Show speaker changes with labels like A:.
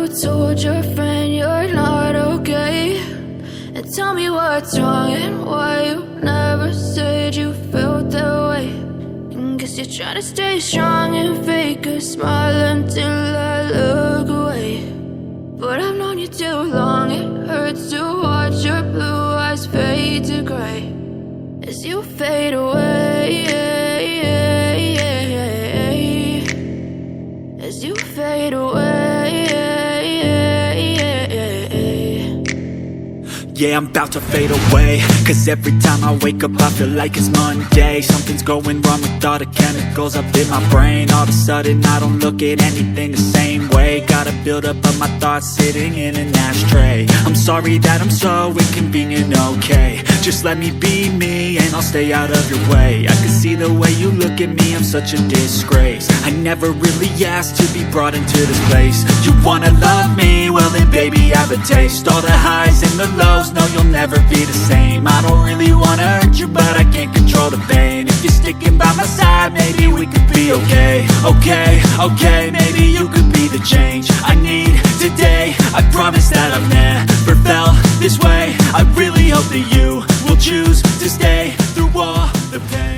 A: told your friend you're not okay? And tell me what's wrong and why you never said you felt that way. And guess you're trying to stay strong and fake a smile until I look away. But I've known you too long, it hurts to watch your blue eyes fade to gray as you fade away, as you fade away.
B: Yeah, I'm about to fade away, cause every time I wake up I feel like it's Monday. Something's going wrong with all the chemicals up in my brain. All of a sudden I don't look at anything the same way. Got a build-up of my thoughts sitting in an ashtray. I'm sorry that I'm so inconvenient, okay? Just let me be me and I'll stay out of your way. I can see the way you look at me, I'm such a disgrace. I never really asked to be brought into this place. You wanna love me? Well then baby I have a taste. All the highs and the lows, no, you'll never be the same. I don't really wanna hurt you, but I can't control the pain. If you're sticking by my side, maybe we could be okay. Okay, okay, maybe you could be the change I need today. I promise that I've never felt this way. I really hope that you will choose to stay through all the pain.